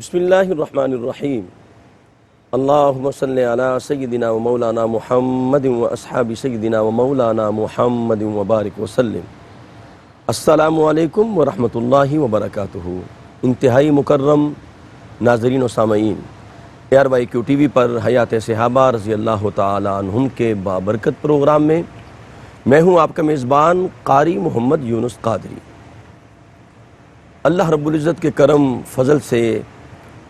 بسم اللہ الرحمن الرحیم اللہم صلی علی سیدنا و مولانا محمد و اصحاب سیدنا و مولانا محمد و بارک وسلم۔ السلام علیکم ورحمۃ اللہ وبرکاتہ۔ انتہائی مکرم ناظرین و سامعین، ARYQ TV پر حیات صحابہ رضی اللہ تعالی عنہم کے بابرکت پروگرام میں میں ہوں آپ کا میزبان قاری محمد یونس قادری۔ اللہ رب العزت کے کرم فضل سے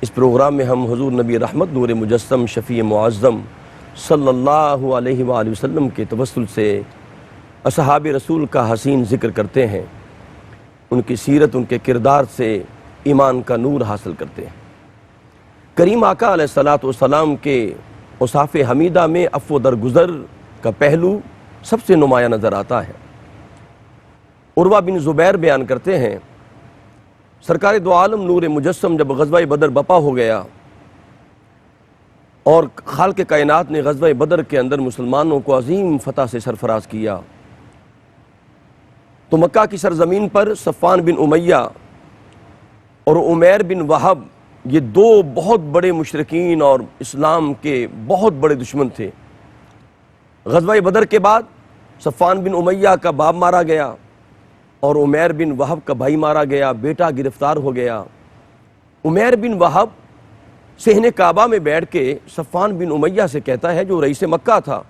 اس پروگرام میں ہم حضور نبی رحمت نور مجسم شفیع معظم صلی اللہ علیہ وآلہ وسلم کے توسل سے اصحاب رسول کا حسین ذکر کرتے ہیں، ان کی سیرت، ان کے کردار سے ایمان کا نور حاصل کرتے ہیں۔ کریم آقا علیہ الصلوۃ والسلام کے اوصاف حمیدہ میں عفو درگزر کا پہلو سب سے نمایاں نظر آتا ہے۔ عروہ بن زبیر بیان کرتے ہیں، سرکار دو عالم نور مجسم جب غزوہ بدر بپا ہو گیا اور خالق کائنات نے غزوہ بدر کے اندر مسلمانوں کو عظیم فتح سے سرفراز کیا، تو مکہ کی سرزمین پر صفوان بن امیہ اور عمیر بن وہب، یہ دو بہت بڑے مشرکین اور اسلام کے بہت بڑے دشمن تھے۔ غزوہ بدر کے بعد صفوان بن امیہ کا باپ مارا گیا اور عمیر بن وہب کا بھائی مارا گیا، بیٹا گرفتار ہو گیا۔ عمیر بن وہب صحن کعبہ میں بیٹھ کے صفوان بن امیہ سے کہتا ہے، جو رئیس مکہ تھا،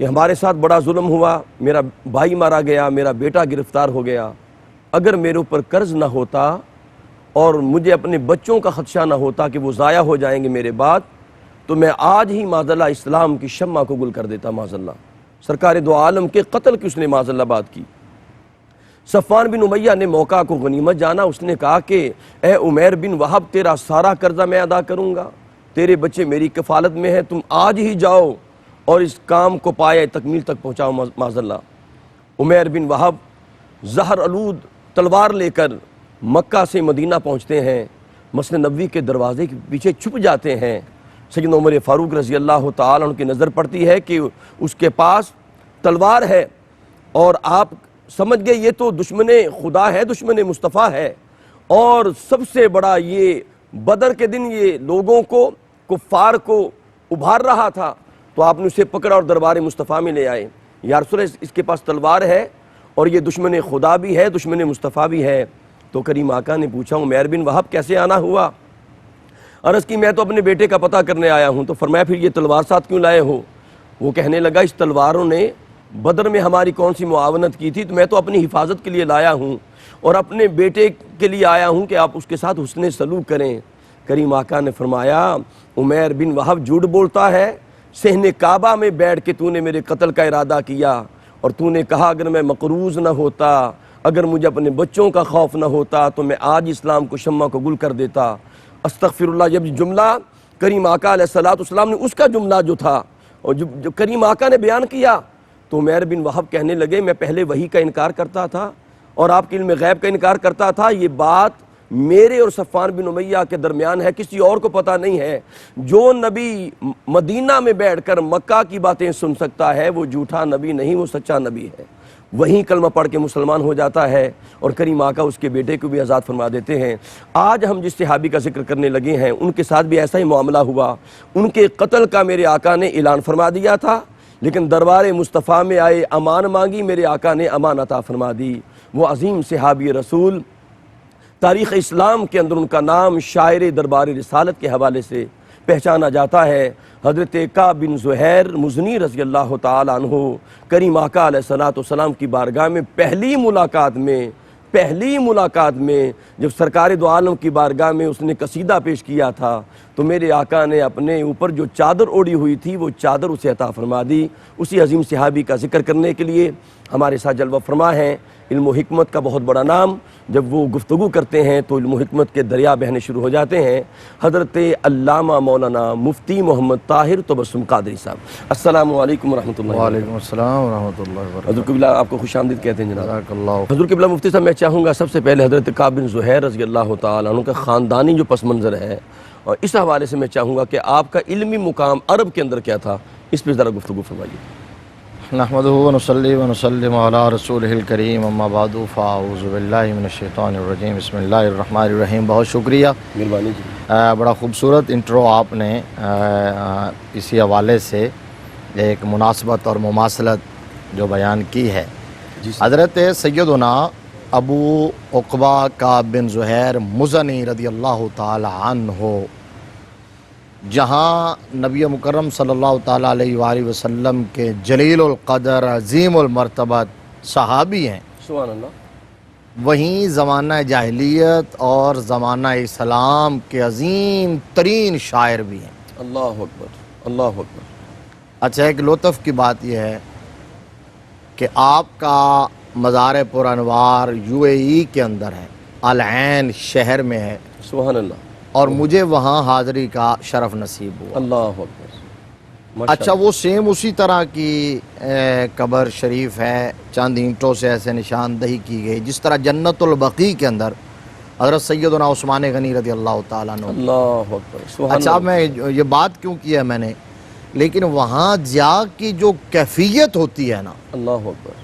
کہ ہمارے ساتھ بڑا ظلم ہوا، میرا بھائی مارا گیا، میرا بیٹا گرفتار ہو گیا، اگر میرے اوپر قرض نہ ہوتا اور مجھے اپنے بچوں کا خدشہ نہ ہوتا کہ وہ ضائع ہو جائیں گے میرے بعد، تو میں آج ہی معاذاللہ اسلام کی شمع کو گل کر دیتا۔ معاذاللہ سرکار دو عالم کے قتل کی اس نے معاذاللہ بات کی۔ صفوان بن امیہ نے موقع کو غنیمت جانا، اس نے کہا کہ اے عمیر بن وہب، تیرا سارا قرضہ میں ادا کروں گا، تیرے بچے میری کفالت میں ہیں، تم آج ہی جاؤ اور اس کام کو پائے تکمیل تک پہنچاؤ۔ معاذاللہ عمیر بن وہب زہر آلود تلوار لے کر مکہ سے مدینہ پہنچتے ہیں، مسجد نبوی کے دروازے کے پیچھے چھپ جاتے ہیں۔ سیدنا عمر فاروق رضی اللہ تعالیٰ عنہ کی نظر پڑتی ہے کہ اس کے پاس تلوار ہے، اور آپ سمجھ گئے یہ تو دشمن خدا ہے، دشمن مصطفیٰ ہے، اور سب سے بڑا یہ بدر کے دن یہ لوگوں کو، کفار کو ابھار رہا تھا، تو آپ نے اسے پکڑا اور دربار مصطفیٰ میں لے آئے۔ یا رسول اللہ، اس کے پاس تلوار ہے اور یہ دشمن خدا بھی ہے، دشمن مصطفیٰ بھی ہے۔ تو کریم آقا نے پوچھا، عمیر بن وہب کیسے آنا ہوا؟ عرض کی، میں تو اپنے بیٹے کا پتہ کرنے آیا ہوں۔ تو فرمایا، پھر یہ تلوار ساتھ کیوں لائے ہو؟ وہ کہنے لگا، اس تلواروں نے بدر میں ہماری کون سی معاونت کی تھی، تو میں تو اپنی حفاظت کے لیے لایا ہوں اور اپنے بیٹے کے لیے آیا ہوں کہ آپ اس کے ساتھ حسن سلوک کریں۔ کریم آقا نے فرمایا، عمیر بن وہب جھوٹ بولتا ہے، صحن کعبہ میں بیٹھ کے تو نے میرے قتل کا ارادہ کیا، اور تو نے کہا اگر میں مقروض نہ ہوتا، اگر مجھے اپنے بچوں کا خوف نہ ہوتا، تو میں آج اسلام کو شمع کو گل کر دیتا۔ استغفر اللہ۔ جب جملہ کریم آقا علیہ الصلوۃ والسلام نے اس کا جملہ جو تھا اور جو کریم آقا نے بیان کیا، تو عمیر بن وہب کہنے لگے، میں پہلے وحی کا انکار کرتا تھا اور آپ کے علم غیب کا انکار کرتا تھا، یہ بات میرے اور صفوان بن امیہ کے درمیان ہے، کسی اور کو پتہ نہیں ہے۔ جو نبی مدینہ میں بیٹھ کر مکہ کی باتیں سن سکتا ہے، وہ جھوٹا نبی نہیں، وہ سچا نبی ہے۔ وہیں کلمہ پڑھ کے مسلمان ہو جاتا ہے، اور کریم آقا اس کے بیٹے کو بھی آزاد فرما دیتے ہیں۔ آج ہم جس صحابی کا ذکر کرنے لگے ہیں، ان کے ساتھ بھی ایسا ہی معاملہ ہوا۔ ان کے قتل کا میرے آقا نے اعلان فرما دیا تھا، لیکن دربار مصطفیٰ میں آئے، امان مانگی، میرے آقا نے امان عطا فرما دی۔ وہ عظیم صحابی رسول، تاریخ اسلام کے اندر ان کا نام شاعر دربار رسالت کے حوالے سے پہچانا جاتا ہے۔ حضرت کعب بن زہیر مزنی رضی اللہ تعالیٰ عنہ کریم آقا علیہ الصلوۃ والسلام کی بارگاہ میں پہلی ملاقات میں جب سرکار دو عالم کی بارگاہ میں اس نے قصیدہ پیش کیا تھا، تو میرے آقا نے اپنے اوپر جو چادر اوڑھی ہوئی تھی وہ چادر اسے عطا فرما دی۔ اسی عظیم صحابی کا ذکر کرنے کے لیے ہمارے ساتھ جلوہ فرما ہیں علم و حکمت کا بہت بڑا نام۔ جب وہ گفتگو کرتے ہیں تو علم و حکمت کے دریا بہنے شروع ہو جاتے ہیں۔ حضرت علامہ مولانا مفتی محمد طاہر تبسم قادری صاحب، السلام علیکم ورحمۃ اللہ۔ وعلیکم السلام ورحمۃ اللہ وبرکاتہ۔ حضور قبلہ آپ کو خوش آمدید کہتے ہیں جناب۔ جزاک اللہ۔ حضور قبلہ مفتی صاحب، میں چاہوں گا سب سے پہلے حضرت کعب بن زہیر رضی اللہ تعالیٰ عنہ کا خاندانی جو پس منظر ہے، اور اس حوالے سے میں چاہوں گا کہ آپ کا علمی مقام عرب کے اندر کیا تھا، اس پہ ذرا گفتگو فرمائیے۔ نحمدہ و نصلی و نسلم علی رسولہ الکریم اما بعد فاعوذ باللہ من الشیطان الرجیم بسم اللہ الرحمن الرحیم. بہت شکریہ. مہربانی جی. بڑا خوبصورت انٹرو آپ نے اسی حوالے سے ایک مناسبت اور مماثلت جو بیان کی ہے. حضرت سیدنا ابو عقبہ کعب بن زہیر مزنی رضی اللہ تعالی عنہ جہاں نبی مکرم صلی اللہ تعالیٰ علیہ وآلہ وسلم کے جلیل القدر عظیم المرتبت صحابی ہیں، سبحان اللہ. وہیں زمانہ جاہلیت اور زمانہ اسلام کے عظیم ترین شاعر بھی ہیں. اللہ اکبر اللہ اکبر. اچھا، ایک لطف کی بات یہ ہے کہ آپ کا مزار پر انوار UAE کے اندر ہے، العین شہر میں ہے، سبحان اللہ. اور مجھے وہاں حاضری کا شرف نصیب ہوا. اللہ اکبر. اچھا، وہ سیم اسی طرح کی قبر شریف ہے، چند اینٹوں سے ایسے نشاندہی کی گئی جس طرح جنت البقیع کے اندر حضرت سیدنا عثمان غنی رضی اللہ تعالیٰ عنہ. اللہ اکبر. سبحان اچھا، میں یہ بات کیوں کی ہے میں نے، لیکن وہاں جا کی جو کیفیت ہوتی ہے نا، اللہ اکبر،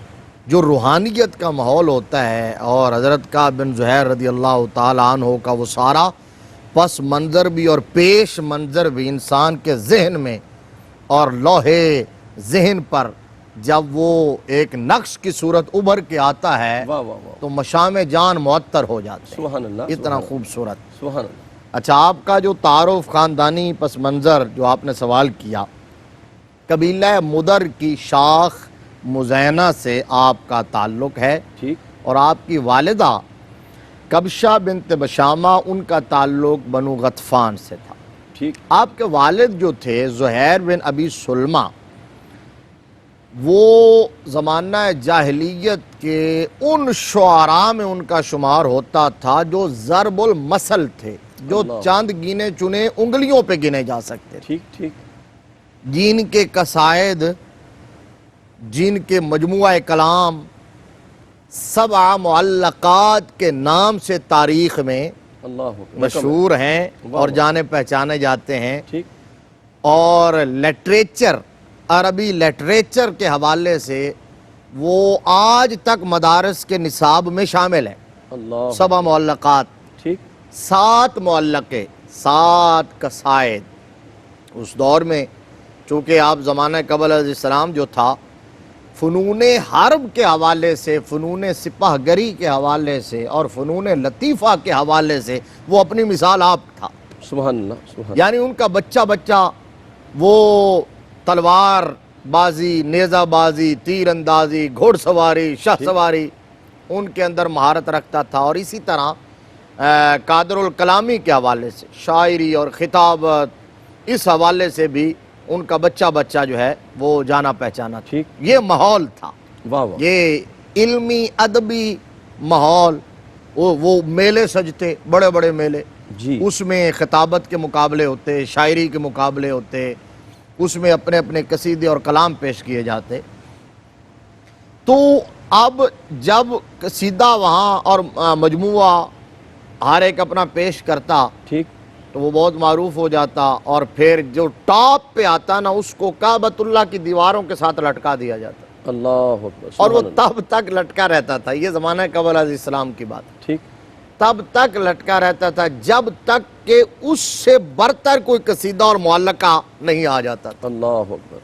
جو روحانیت کا ماحول ہوتا ہے، اور حضرت کعب بن زہیر رضی اللہ تعالیٰ عنہ کا وہ سارا پس منظر بھی اور پیش منظر بھی انسان کے ذہن میں اور لوہے ذہن پر جب وہ ایک نقش کی صورت ابھر کے آتا ہے واہ واہ واہ، تو مشام جان معطر ہو جاتے ہیں. سبحان اللہ. اتنا خوبصورت. سبحان اللہ. اچھا، آپ کا جو تعارف خاندانی پس منظر جو آپ نے سوال کیا، قبیلہ مدر کی شاخ مزینہ سے آپ کا تعلق ہے، ٹھیک. اور آپ کی والدہ کبشہ بنت بشامہ، ان کا تعلق بنو غطفان سے تھا. ٹھیک. آپ کے والد جو تھے زہیر بن ابی سلمہ، وہ زمانہ جاہلیت کے ان شعراء میں ان کا شمار ہوتا تھا جو ضرب المثل تھے، جو اللہ. چاند گینے چنے انگلیوں پہ گنے جا سکتے تھے، ٹھیک. ٹھیک. جن کے قصائد، جن کے مجموعہ کلام 7 معلقات کے نام سے تاریخ میں اللہ اکبر. مشہور ہیں اور جانے پہچانے جاتے ہیں. ٹھیک. اور لٹریچر، عربی لٹریچر کے حوالے سے وہ آج تک مدارس کے نصاب میں شامل ہیں. اللہ. 7 معلقات، ٹھیک. 7 معلقے، 7 قصائد. اس دور میں چونکہ آپ زمانہ قبل علیہ السلام جو تھا، فنون حرب کے حوالے سے، فنون سپاہ گری کے حوالے سے اور فنون لطیفہ کے حوالے سے وہ اپنی مثال آپ تھا. سبحان اللہ. سبحان. یعنی ان کا بچہ وہ تلوار بازی، نیزہ بازی، تیر اندازی، گھوڑ سواری، شاہ سواری، ان کے اندر مہارت رکھتا تھا. اور اسی طرح قادر الکلامی کے حوالے سے، شاعری اور خطابت، اس حوالے سے بھی ان کا بچہ جو ہے وہ جانا پہچانا تھا. ٹھیک. یہ ماحول تھا، واہ واہ. یہ علمی ادبی ماحول. وہ میلے سجتے، بڑے بڑے میلے، جی. اس میں خطابت کے مقابلے ہوتے، شاعری کے مقابلے ہوتے، اس میں اپنے اپنے قصیدے اور کلام پیش کیے جاتے. تو اب جب قصیدہ وہاں اور مجموعہ ہر ایک اپنا پیش کرتا ٹھیک. تو وہ بہت معروف ہو جاتا، اور پھر جو ٹاپ پہ آتا نا اس کو کعبۃ اللہ کی دیواروں کے ساتھ لٹکا دیا جاتا، اللہ اکبر. اور وہ سبحان اللہ. تب تک لٹکا رہتا تھا. یہ زمانہ قبل علیہ السلام کی بات ہے. ٹھیک. تب تک لٹکا رہتا تھا جب تک کہ اس سے برتر کوئی قصیدہ اور معلقہ نہیں آ جاتا تھا. اللہ اکبر.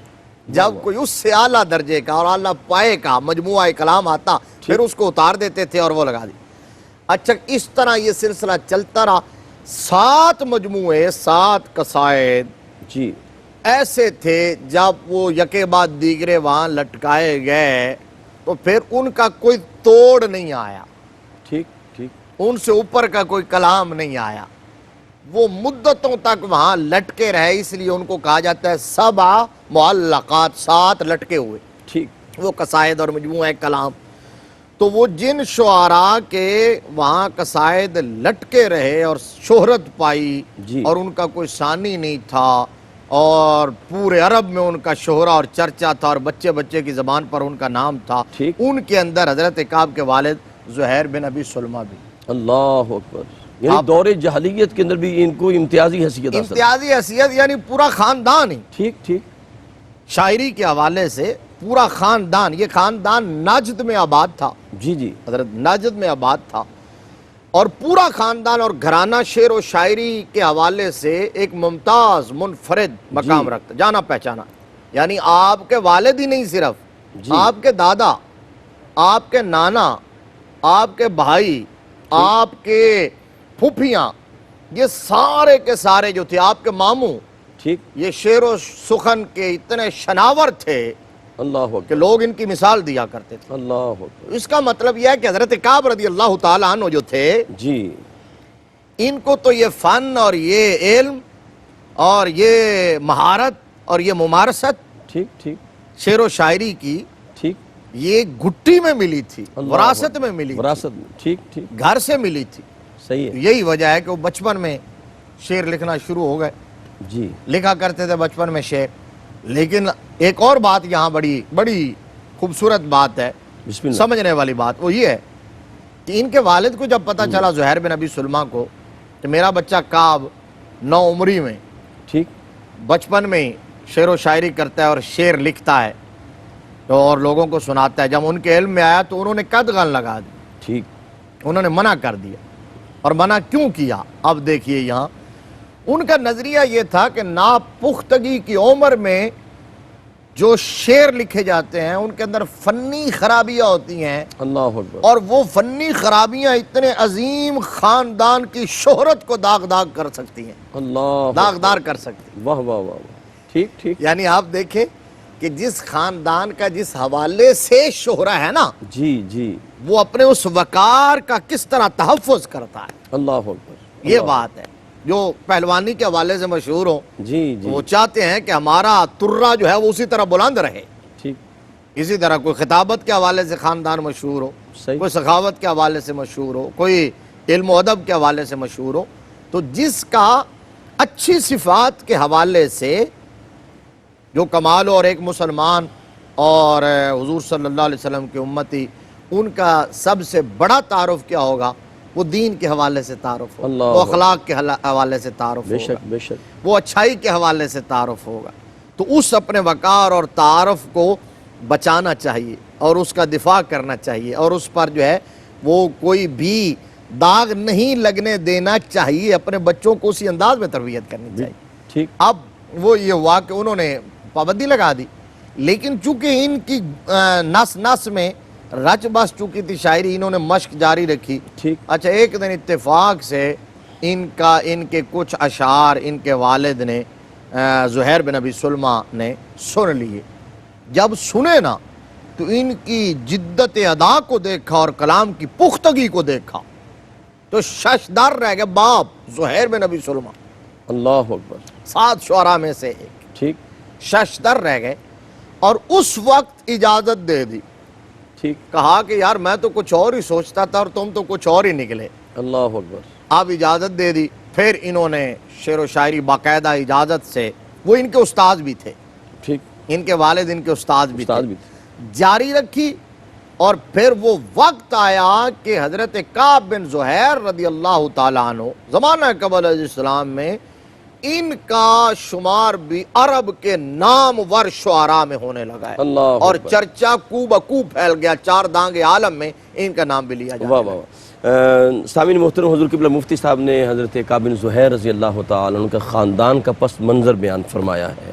جب کوئی اس سے اعلیٰ درجے کا اور اعلیٰ پائے کا مجموعہ کلام آتا، پھر اس کو اتار دیتے تھے اور وہ لگا دی. اچھا، اس طرح یہ سلسلہ چلتا رہا. 7 مجموعے، 7 قصائد جی. ایسے تھے جب وہ یکے بعد دیگرے وہاں لٹکائے گئے تو پھر ان کا کوئی توڑ نہیں آیا، ٹھیک. ٹھیک. ان سے اوپر کا کوئی کلام نہیں آیا. وہ مدتوں تک وہاں لٹکے رہے، اس لیے ان کو کہا جاتا ہے 7 معلقات، 7 لٹکے ہوئے ٹھیک. وہ قصائد اور مجموعہ کلام. تو وہ جن شعراء کے وہاں قصائد لٹکے رہے اور شہرت پائی، جی. اور ان کا کوئی ثانی نہیں تھا، اور پورے عرب میں ان کا شہرہ اور چرچا تھا، اور بچے بچے کی زبان پر ان کا نام تھا، ٹھیک. ان کے اندر حضرت کعب کے والد زہیر بن ابی سلمہ بھی. اللہ اکبر. یعنی دور جہلیت کے اندر بھی ان کو امتیازی حیثیت حاصل. امتیازی حیثیت، یعنی پورا خاندان ہی ٹھیک. ٹھیک. شاعری کے حوالے سے پورا خاندان، یہ خاندان نجد میں آباد تھا، جی جی حضرت نجد میں آباد تھا، اور پورا خاندان اور گھرانہ شعر و شاعری کے حوالے سے ایک ممتاز منفرد مقام رکھتا، جانا پہچانا. یعنی آپ کے والد ہی نہیں صرف، جی. آپ کے دادا، آپ کے نانا، آپ کے بھائی، آپ کے پھوپھیاں، یہ سارے کے سارے جو تھے، آپ کے ماموں، ٹھیک. یہ شعر و سخن کے اتنے شناور تھے اللہ کہ اکبر. لوگ ان کی مثال دیا کرتے تھے. اللہ اکبر. اس کا مطلب یہ ہے کہ حضرت کعب رضی اللہ تعالیٰ عنہ جو تھے، جی ان کو تو یہ فن اور یہ علم اور یہ مہارت اور یہ ممارست ٹھیک ٹھیک شعر و شاعری کی ٹھیک. یہ گھٹی میں ملی تھی، اللہ وراثت اکبر. میں ملی تھی، وراثت میں. ٹھیک ٹھیک. گھر سے ملی تھی. صحیح ہے. یہی وجہ ہے کہ وہ بچپن میں شعر لکھنا شروع ہو گئے، جی لکھا کرتے تھے بچپن میں شعر. لیکن ایک اور بات یہاں بڑی خوبصورت بات ہے، بسم اللہ. سمجھنے والی بات، وہ یہ ہے کہ ان کے والد کو جب پتہ چلا زہیر بن ابی سلمہ کو کہ میرا بچہ کعب 9 عمری میں ٹھیک. بچپن میں ہی شعر و شاعری کرتا ہے اور شعر لکھتا ہے اور لوگوں کو سناتا ہے، جب ان کے علم میں آیا تو انہوں نے قدغن لگا دی، ٹھیک. انہوں نے منع کر دیا. اور منع کیوں کیا؟ اب دیکھیے یہاں ان کا نظریہ یہ تھا کہ ناپختگی کی عمر میں جو شعر لکھے جاتے ہیں ان کے اندر فنی خرابیاں ہوتی ہیں، اللہ اکبر. اور وہ فنی خرابیاں اتنے عظیم خاندان کی شہرت کو داغ کر سکتی ہیں، اللہ داغدار کر سکتی ہیں. واہ واہ واہ واہ. ٹھیک ٹھیک. یعنی آپ دیکھیں کہ جس خاندان کا جس حوالے سے شہرہ ہے نا، جی جی. وہ اپنے اس وقار کا کس طرح تحفظ کرتا ہے. اللہ اکبر. یہ بات ہے. جو پہلوانی کے حوالے سے مشہور ہو، جی جی. وہ چاہتے ہیں کہ ہمارا ترہ جو ہے وہ اسی طرح بلند رہے. ٹھیک. اسی طرح کوئی خطابت کے حوالے سے خاندان مشہور ہو، صحیح. کوئی سخاوت کے حوالے سے مشہور ہو، کوئی علم و ادب کے حوالے سے مشہور ہو. تو جس کا اچھی صفات کے حوالے سے جو کمال ہو، اور ایک مسلمان اور حضور صلی اللہ علیہ وسلم کے امتی، ان کا سب سے بڑا تعارف کیا ہوگا؟ وہ دین کے حوالے سے تعارف ہوگا، اللہ وہ اخلاق کے حوالے سے تعارف بے ہوگا، شک بے شک. وہ اچھائی کے حوالے سے تعارف ہوگا. تو اس اپنے وقار اور تعارف کو بچانا چاہیے اور اس کا دفاع کرنا چاہیے، اور اس پر جو ہے وہ کوئی بھی داغ نہیں لگنے دینا چاہیے. اپنے بچوں کو اسی انداز میں تربیت کرنی چاہیے. ٹھیک. اب وہ یہ ہوا کہ انہوں نے پابندی لگا دی، لیکن چونکہ ان کی نس نس میں رچ بس چکی تھی شاعری، انہوں نے مشق جاری رکھی. ٹھیک. اچھا، ایک دن اتفاق سے ان کے کچھ اشعار ان کے والد نے زہیر بن ابی سلمہ نے سن لیے. جب سنے نا تو ان کی جدت ادا کو دیکھا اور کلام کی پختگی کو دیکھا تو ششدر رہ گئے. باپ زہیر بن ابی سلمہ اللہ اکبر. 7 شعراء میں سے ایک، ٹھیک ششدر رہ گئے اور اس وقت اجازت دے دی. ٹھیک. کہا کہ یار میں تو کچھ اور ہی سوچتا تھا اور تم تو کچھ اور ہی نکلے. اللہ اکبر. اب اجازت دے دی. پھر انہوں نے شعر و شاعری باقاعدہ اجازت سے، وہ ان کے استاد بھی تھے، ٹھیک. ان کے والد ان کے استاد بھی استاد تھے، بھی. جاری رکھی. اور پھر وہ وقت آیا کہ حضرت کعب بن زہیر رضی اللہ تعالیٰ عنہ زمانہ قبل علیہ السلام میں ان کا شمار بھی عرب کے نامور شعراء میں ہونے لگا ہے، اللہ اور اکبر. چرچا کو بکو پھیل گیا. 4 دانگ عالم میں ان کا نام بھی لیا جاتا واہ ہے. واہ واہ. سامعین محترم، حضور قبلہ مفتی صاحب نے حضرت کعب بن زہیر رضی اللہ تعالیٰ عنہ کا خاندان کا پس منظر بیان فرمایا ہے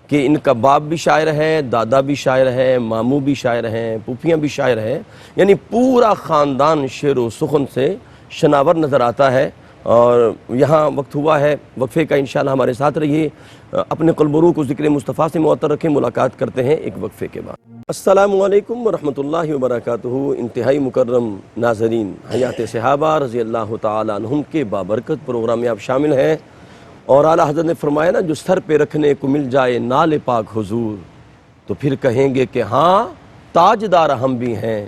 کہ ان کا باپ بھی شاعر ہے، دادا بھی شاعر ہے، ماموں بھی شاعر ہیں، پھوپھیاں بھی شاعر ہیں. یعنی پورا خاندان شعر و سخن سے شناور نظر آتا ہے. اور یہاں وقت ہوا ہے وقفے کا. انشاءاللہ ہمارے ساتھ رہیے، اپنے قلب و روح کو ذکر مصطفیٰ سے معطر رکھیں. ملاقات کرتے ہیں ایک وقفے کے بعد. السلام علیکم ورحمۃ اللہ وبرکاتہ. انتہائی مکرم ناظرین، حیات صحابہ رضی اللہ تعالیٰ عنہم کے بابرکت پروگرام میں آپ شامل ہیں. اور اعلیٰ حضرت نے فرمایا نا، جو سر پہ رکھنے کو مل جائے نال پاک حضور تو پھر کہیں گے کہ ہاں تاجدار ہم بھی ہیں.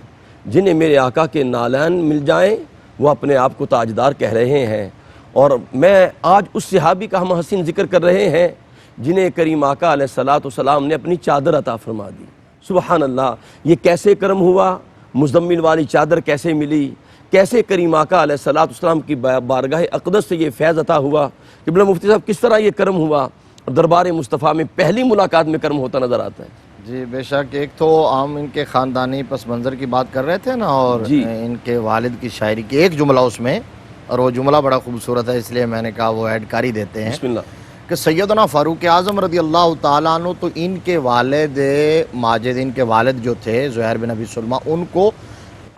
جنہیں میرے آقا کے نالین مل جائیں وہ اپنے آپ کو تاجدار کہہ رہے ہیں. اور میں آج اس صحابی کا ہم حسین ذکر کر رہے ہیں جنہیں کریم آقا علیہ السلام نے اپنی چادر عطا فرما دی. سبحان اللہ. یہ کیسے کرم ہوا؟ مزمل والی چادر کیسے ملی؟ کیسے کریم آقا علیہ السلام کی بارگاہ اقدس سے یہ فیض عطا ہوا؟ قبلہ مفتی صاحب، کس طرح یہ کرم ہوا؟ دربار مصطفیٰ میں پہلی ملاقات میں کرم ہوتا نظر آتا ہے. جی بے شک، ایک تو ہم ان کے خاندانی پس منظر کی بات کر رہے تھے نا، اور جی ان کے والد کی شاعری کی ایک جملہ اس میں، اور وہ جملہ بڑا خوبصورت ہے، اس لیے میں نے کہا وہ ایڈ کر ہی دیتے ہیں بسم اللہ. کہ سیدنا فاروق اعظم رضی اللہ تعالیٰ عنہ تو ان کے والد ماجد، ان کے والد جو تھے زہیر بن ابی سلمہ، ان کو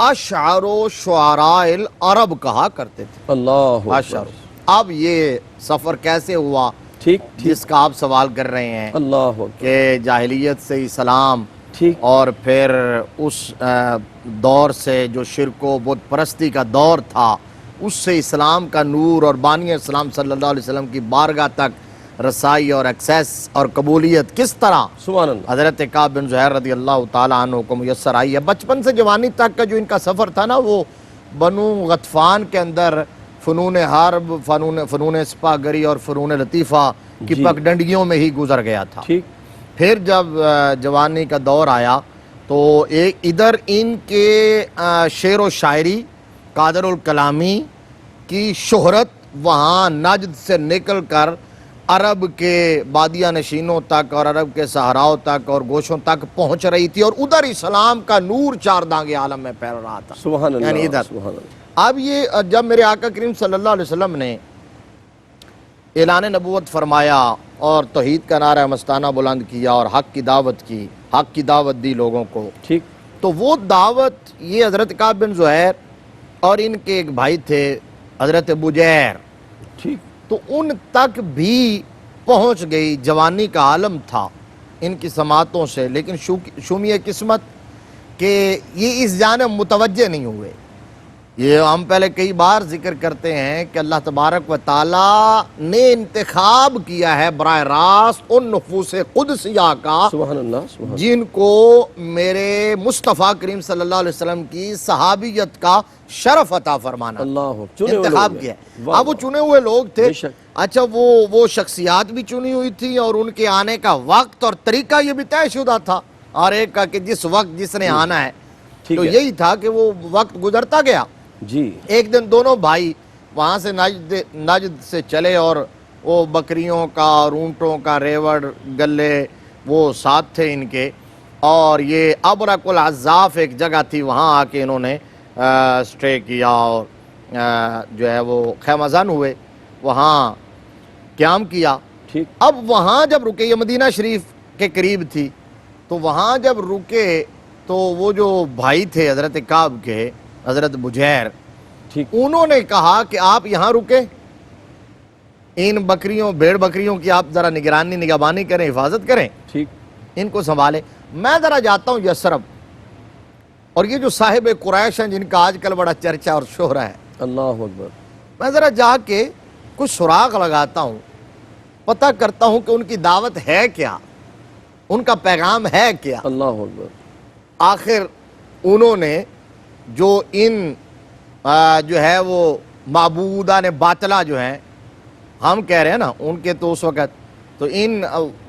اشعر و شعراء العرب کہا کرتے تھے. اللہ اشعر. اکبر. اب یہ سفر کیسے ہوا ٹھیک ٹھیک. جس کا آپ سوال کر رہے ہیں، اللہ اکبر. کہ جاہلیت سے اسلام، ٹھیک. اور پھر اس دور سے جو شرک و بت پرستی کا دور تھا، اس سے اسلام کا نور اور بانی اسلام صلی اللہ علیہ وسلم کی بارگاہ تک رسائی اور ایکسیس اور قبولیت کس طرح سبحان اللہ. حضرت کعب بن زہیر رضی اللہ تعالیٰ عنہ کو میسر آئی ہے. بچپن سے جوانی تک کا جو ان کا سفر تھا نا، وہ بنو غطفان کے اندر فنون حرب، فنون سپاہ گری اور فنون لطیفہ کی جی. پگڈنڈیوں میں ہی گزر گیا تھا. ٹھیک. پھر جب جوانی کا دور آیا تو ایک ادھر ان کے شعر و شاعری، قادر الکلامی کی شہرت وہاں نجد سے نکل کر عرب کے بادیہ نشینوں تک اور عرب کے صحراؤں تک اور گوشوں تک پہنچ رہی تھی، اور ادھر اسلام کا نور چار دانگے عالم میں پھیل رہا تھا. سبحان اللہ. یعنی ادھر. سبحان اللہ. اب یہ جب میرے آقا کریم صلی اللہ علیہ وسلم نے اعلان نبوت فرمایا اور توحید کا نعرہ مستانہ بلند کیا اور حق کی دعوت کی، حق کی دعوت دی لوگوں کو، ٹھیک. تو وہ دعوت یہ حضرت کعب بن زہیر اور ان کے ایک بھائی تھے حضرت بجیر، ٹھیک. تو ان تک بھی پہنچ گئی. جوانی کا عالم تھا ان کی سماعتوں سے، لیکن شومی قسمت کہ یہ اس جانب متوجہ نہیں ہوئے. یہ ہم پہلے کئی بار ذکر کرتے ہیں کہ اللہ تبارک و تعالیٰ نے انتخاب کیا ہے براہ راست ان نفوس قدسیہ کا سبحان اللہ. سبحان. جن کو میرے مصطفیٰ کریم صلی اللہ علیہ وسلم کی صحابیت کا شرف عطا فرمانا. اللہ چنے ہوئے انتخاب لوگ کیا ہیں. ہے. واہ اب وہ واہ. چنے ہوئے لوگ تھے. بے شک. اچھا وہ شخصیات بھی چنی ہوئی تھی اور ان کے آنے کا وقت اور طریقہ یہ بھی طے شدہ تھا، اور ایک کا کہ جس وقت جس نے آنا ہے. ٹھیک تو ہے. یہی تھا کہ وہ وقت گزرتا گیا. جی. ایک دن دونوں بھائی وہاں سے نجد سے چلے، اور وہ بکریوں کا اور اونٹوں کا ریوڑ گلے وہ ساتھ تھے ان کے، اور یہ ابرق العزاف ایک جگہ تھی، وہاں آ کے انہوں نے سٹے کیا اور جو ہے وہ خیمہ زن ہوئے، وہاں قیام کیا. ٹھیک. اب وہاں جب رکے، یہ مدینہ شریف کے قریب تھی، تو وہاں جب رکے تو وہ جو بھائی تھے حضرت کعب کے، حضرت بجیر، ٹھیک. انہوں نے کہا کہ آپ یہاں رکے، ان بکریوں بھیڑ بکریوں کی آپ ذرا نگہبانی کریں، حفاظت کریں، ٹھیک. ان کو سنبھالیں. میں ذرا جاتا ہوں یثرب، اور یہ جو صاحب قریش ہیں جن کا آج کل بڑا چرچا اور شہرہ ہے، اللہ اکبر. میں ذرا جا کے کچھ سراغ لگاتا ہوں، پتہ کرتا ہوں کہ ان کی دعوت ہے کیا، ان کا پیغام ہے کیا. اللہ اکبر. آخر انہوں نے جو ان جو ہے وہ معبودان باطلہ جو ہیں، ہم کہہ رہے ہیں نا ان کے، تو اس وقت تو ان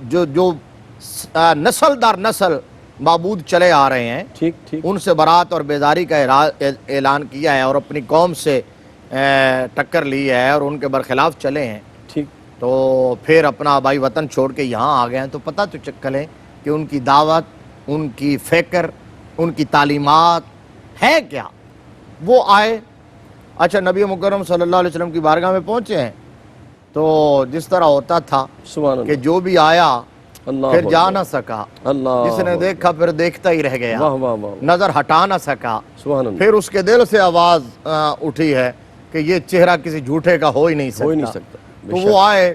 جو نسل در نسل معبود چلے آ رہے ہیں، ٹھیک. ٹھیک. ان سے برات اور بیداری کا اعلان کیا ہے اور اپنی قوم سے ٹکر لی ہے اور ان کے برخلاف چلے ہیں. ٹھیک. تو پھر اپنا آبائی وطن چھوڑ کے یہاں آ گئے ہیں. تو پتہ تو چکلیں کہ ان کی دعوت، ان کی فکر، ان کی تعلیمات ہے کیا. وہ آئے، اچھا نبی مکرم صلی اللہ علیہ وسلم کی بارگاہ میں پہنچے ہیں، تو جس طرح ہوتا تھا سبحان اللہ. کہ جو بھی آیا اللہ پھر جا اکبر. نہ سکا، اللہ جس نے دیکھا پھر دیکھتا ہی رہ گیا، واہ واہ واہ. نظر ہٹا نہ سکا. سبحان اللہ. پھر اس کے دل سے آواز اٹھی ہے کہ یہ چہرہ کسی جھوٹے کا ہو ہی نہیں ہو ہی نہیں سکتا. سکتا. تو وہ آئے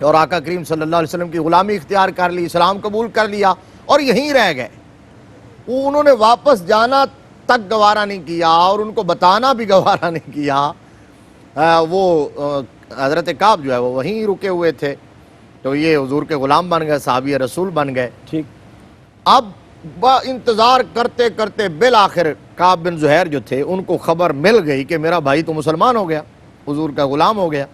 اور آقا کریم صلی اللہ علیہ وسلم کی غلامی اختیار کر لی، اسلام قبول کر لیا اور یہیں رہ گئے. وہ انہوں نے واپس جانا تک گوارا نہیں کیا اور ان کو بتانا بھی گوارا نہیں کیا. وہ حضرت کعب جو ہے وہ وہیں رکے ہوئے تھے. تو یہ حضور کے غلام بن گئے، صحابی رسول بن گئے. ٹھیک. اب انتظار کرتے کرتے بالآخر کعب بن زہیر جو تھے ان کو خبر مل گئی کہ میرا بھائی تو مسلمان ہو گیا، حضور کا غلام ہو گیا.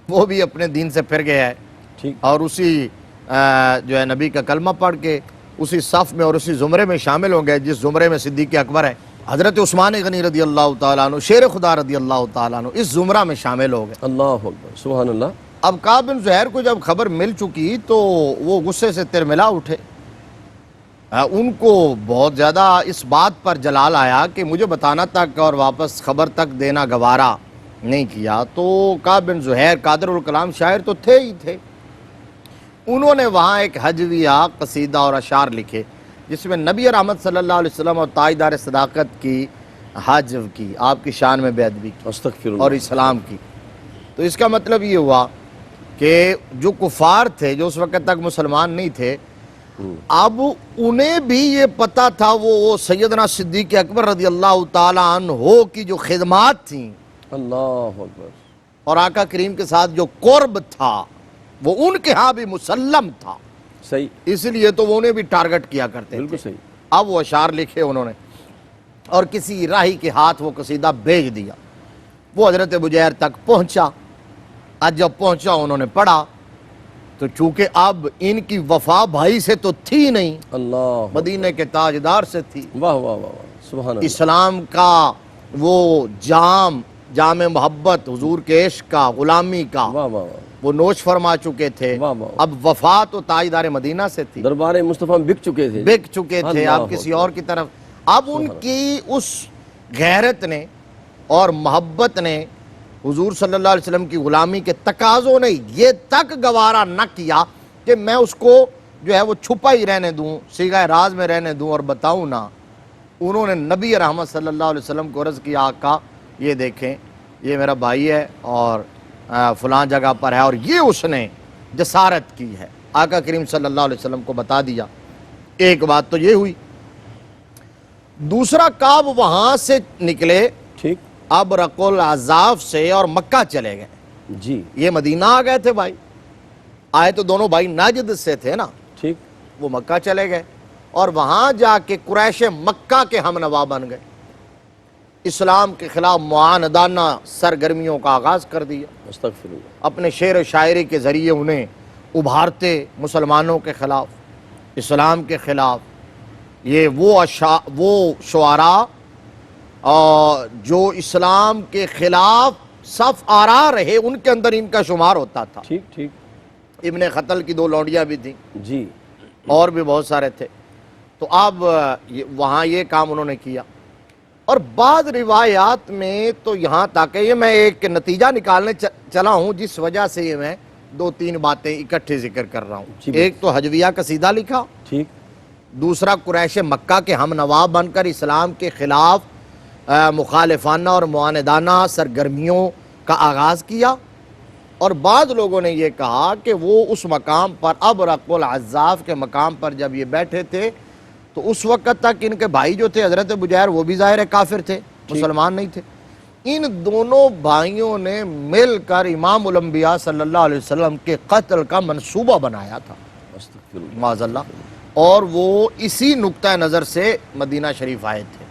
وہ بھی اپنے دین سے پھر گیا ہے ٹھیک. اور اسی جو ہے نبی کا کلمہ پڑھ کے اسی صف میں اور اسی زمرے میں شامل ہو گئے جس زمرے میں صدیق اکبر ہے، حضرت عثمان غنی رضی اللہ تعالیٰ عنہ، شیر خدا رضی اللہ تعالیٰ عنہ، اس زمرہ میں شامل ہو گئے. اللہ اکبر. سبحان اللہ. اب کعب بن زہیر کو جب خبر مل چکی تو وہ غصے سے ترملا اٹھے ان کو بہت زیادہ اس بات پر جلال آیا کہ مجھے بتانا تک اور واپس خبر تک دینا گوارا نہیں کیا. تو کعب بن زہیر قادر الکلام شاعر تو تھے ہی تھے. انہوں نے وہاں ایک حجویہ قصیدہ اور اشعار لکھے جس میں نبی رحمت صلی اللہ علیہ وسلم اور تاجدار صداقت کی حجو کی، آپ کی شان میں بے ادبی کی استغفر اللہ. اور اسلام کی. تو اس کا مطلب یہ ہوا کہ جو کفار تھے، جو اس وقت تک مسلمان نہیں تھے، اب انہیں بھی یہ پتا تھا وہ سیدنا صدیق اکبر رضی اللہ تعالیٰ عنہ کی جو خدمات تھیں اللہ اکبر، اور آقا کریم کے ساتھ جو قرب تھا وہ ان کے ہاں بھی مسلم تھا، صحیح، اس لیے تو وہ انہیں بھی ٹارگٹ کیا کرتے بالکل تھے. صحیح. اب وہ اشعار لکھے انہوں نے اور کسی راہی کے ہاتھ وہ قصیدہ بھیج دیا. وہ حضرت بجیر تک پہنچا. آج جب پہنچا انہوں نے پڑھا تو چونکہ اب ان کی وفا بھائی سے تو تھی نہیں، اللہ مدینہ کے تاجدار سے تھی. واہ واہ واہ واہ، سبحان اللہ. اسلام کا وہ جام محبت، حضور کے عشق کا، غلامی کا واہ واہ واہ، وہ نوش فرما چکے تھے. واہ واہ. اب وفا تو تاجدار مدینہ سے تھی، دربار مصطفیٰ بک چکے تھے، بک چکے تھے اللہ اب کسی اور کی طرف. اب ان کی اس غیرت نے اور محبت نے حضور صلی اللہ علیہ وسلم کی غلامی کے تقاضوں نے یہ تک گوارا نہ کیا کہ میں اس کو جو ہے وہ چھپا ہی رہنے دوں، صیغہ راز میں رہنے دوں اور بتاؤں نہ. انہوں نے نبی رحمت صلی اللہ علیہ وسلم کو عرض کیا، آقا یہ دیکھیں یہ میرا بھائی ہے اور فلاں جگہ پر ہے اور یہ اس نے جسارت کی ہے. آقا کریم صلی اللہ علیہ وسلم کو بتا دیا. ایک بات تو یہ ہوئی. دوسرا، کعب وہاں سے نکلے ٹھیک، اب رق العذاف سے اور مکہ چلے گئے. جی یہ مدینہ آ گئے تھے بھائی، آئے تو دونوں بھائی نجد سے تھے نا. ٹھیک، وہ مکہ چلے گئے اور وہاں جا کے قریش مکہ کے ہم نوا بن گئے. اسلام کے خلاف معاندانہ سرگرمیوں کا آغاز کر دیا. استغفر اللہ. اپنے شعر و شاعری کے ذریعے انہیں ابھارتے مسلمانوں کے خلاف، اسلام کے خلاف. یہ وہ شعراء جو اسلام کے خلاف صف آرا رہے، ان کے اندر ان کا شمار ہوتا تھا. ٹھیک ٹھیک، ابن قتل کی 2 لونڈیاں بھی تھیں جی اور بھی بہت سارے تھے. تو اب وہاں یہ کام انہوں نے کیا. اور بعض روایات میں تو یہاں تک یہ میں ایک نتیجہ نکالنے چلا ہوں جس وجہ سے یہ میں 2-3 باتیں اکٹھے ذکر کر رہا ہوں. جی ایک تو حجویہ قصیدہ لکھا، ٹھیک، دوسرا قریش مکہ کے ہم نوا بن کر اسلام کے خلاف مخالفانہ اور معاندانہ سرگرمیوں کا آغاز کیا. اور بعض لوگوں نے یہ کہا کہ وہ اس مقام پر اب رق العذاف کے مقام پر جب یہ بیٹھے تھے تو اس وقت تک ان کے بھائی جو تھے حضرت بجیر وہ بھی ظاہر کافر تھے، مسلمان نہیں تھے. ان دونوں بھائیوں نے مل کر امام الانبیاء صلی اللہ علیہ وسلم کے قتل کا منصوبہ بنایا تھا، استغفر اللہ. معاذ اللہ. اور وہ اسی نقطہ نظر سے مدینہ شریف آئے تھے.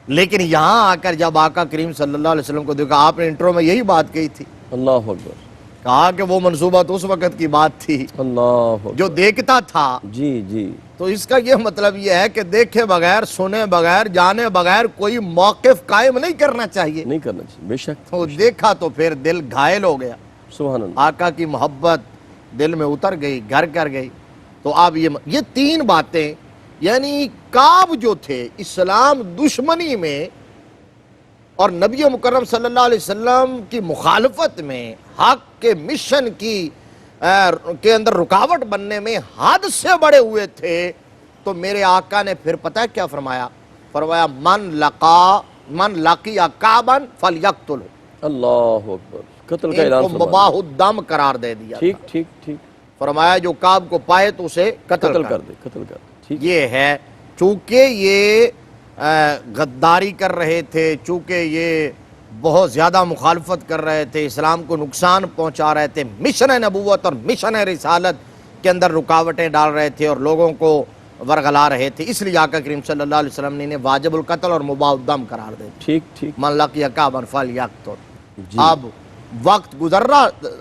لیکن یہاں آ کر جب آقا کریم صلی اللہ علیہ وسلم کو دیکھا، آپ نے انٹرو میں یہی بات کہی تھی، اللہ اکبر، کہا کہ وہ منصوبہ تو اس وقت کی بات تھی اللہ اکبر، جو دیکھتا تھا. جی جی، تو اس کا یہ مطلب یہ ہے کہ دیکھے بغیر، سنے بغیر، جانے بغیر کوئی موقف قائم نہیں کرنا چاہیے. نہیں کرنا چاہیے، بے شک. تو دیکھا تو پھر دل گھائل ہو گیا، سبحان اللہ. آقا کی محبت دل میں اتر گئی، گھر کر گئی. تو اب یہ 3 باتیں، یعنی کعب جو تھے اسلام دشمنی میں اور نبی مکرم صلی اللہ علیہ وسلم کی مخالفت میں، حق کے مشن کے اندر رکاوٹ بننے میں حد سے بڑے ہوئے تھے. تو میرے آقا نے پھر پتہ ہے کیا فرمایا؟ فرمایا من لقی کعبا فلیقتلہ. اللہ اکبر، قتل کا ان اعلان کو فرمایا. مباح الدم قرار دے دیا. ٹھیک ٹھیک ٹھیک، فرمایا جو کعب کو پائے تو اسے قتل قتل کر کر دے، قتل کر دے. ٹھیک، یہ ہے. چونکہ یہ غداری کر رہے تھے، چونکہ یہ بہت زیادہ مخالفت کر رہے تھے، اسلام کو نقصان پہنچا رہے تھے، مشن نبوت اور مشن رسالت کے اندر رکاوٹیں ڈال رہے تھے اور لوگوں کو ورغلا رہے تھے، اس لیے آقا کریم صلی اللہ علیہ وسلم نے انہیں واجب القتل اور مباح الدم قرار دے دیا. ٹھیک ٹھیک، من لقی کعبا فلیقتل. جی، اب وقت